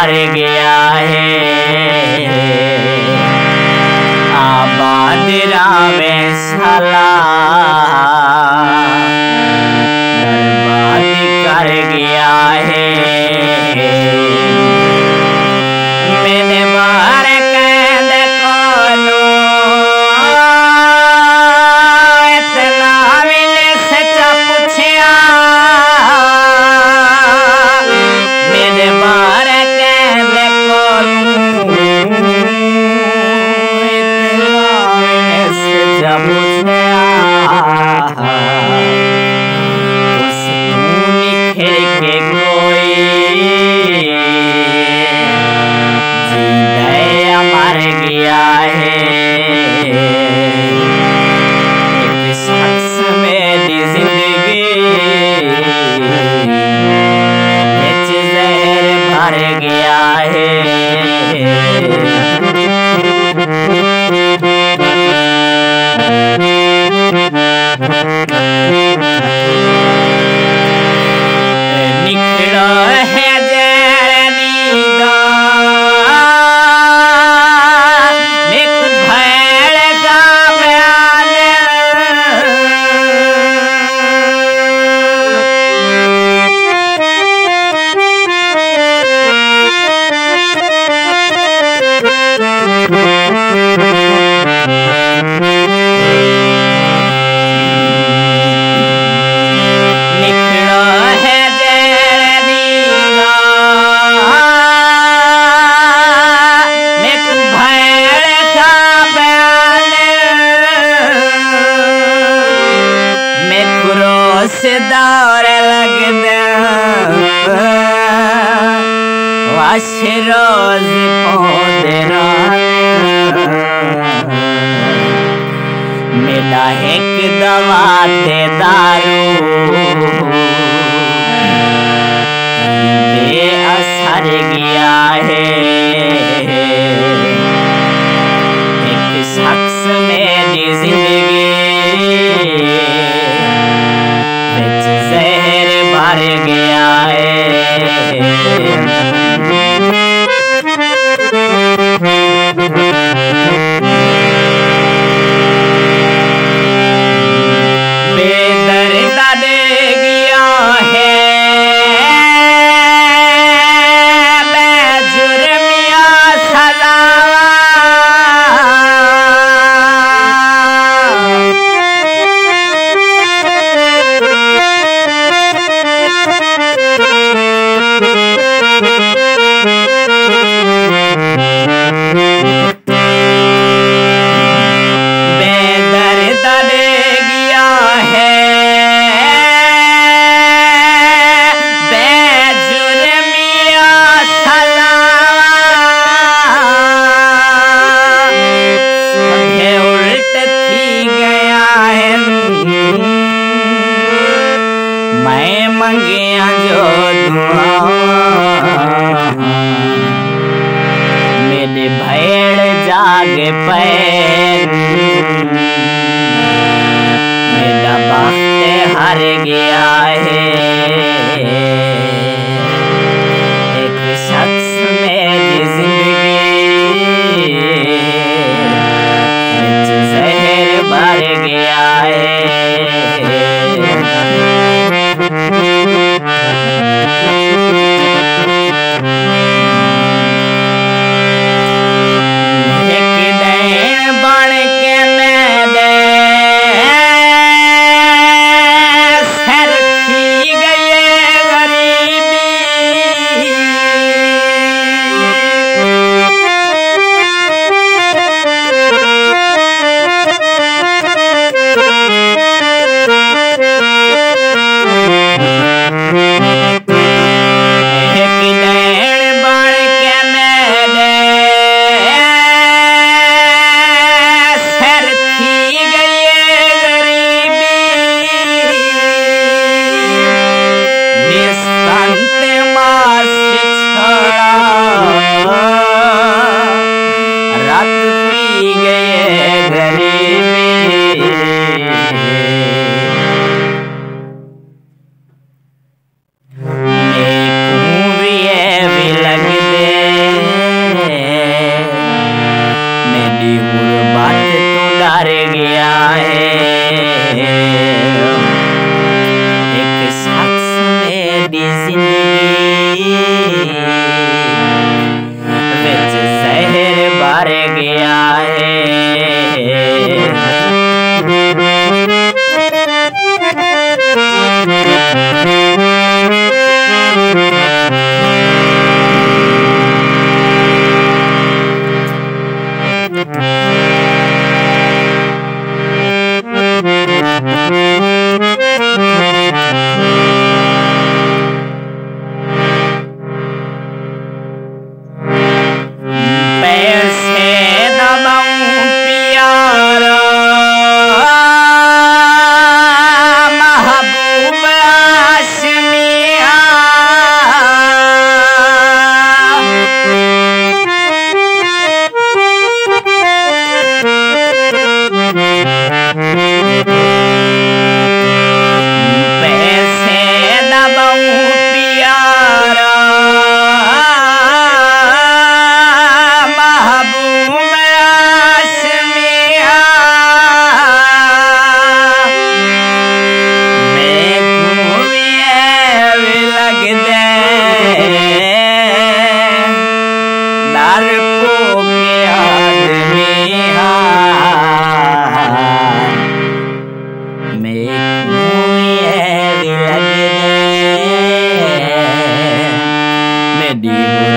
भर गया है। आबाद रामे साला बर्बाद कर गया है। मैंने बार कैद कोनू इतना मिले सच्चा पूछया। मैंने बार कैद कोनू इतना मिले सच्चा पूछया। उस निखर के कोई जिंदा मर गया है। एक शख्स मेरी जिंदगी बिच जहर भर गया है। निकलो है जहर नींदा निक भैड़ का बयान। निकलो है जहर नींदा निक भैड़ का बयान। मैं क्रोस दौर लगदा वाश रोज पौधे मेरा एक दवा थे दारू बेअसर गया है। एक शख्स मेरी जिंदगी बिच जहर भर गया है। बेदर्दा दे गया है बेजुर्मिया सजावा। बेदर्दा दे गया है बेजुर्मिया सजावा। सभे उल्ट थी गया है मैं मंगिया जो दुआ। मेरे भेड़ जाग पैर मेरा वक्त हार गया है। एक शख्स मेरी जिंदगी बिच जहर भर गया है। एक दैन बन के मैं सर खी गए रेडी हूँ।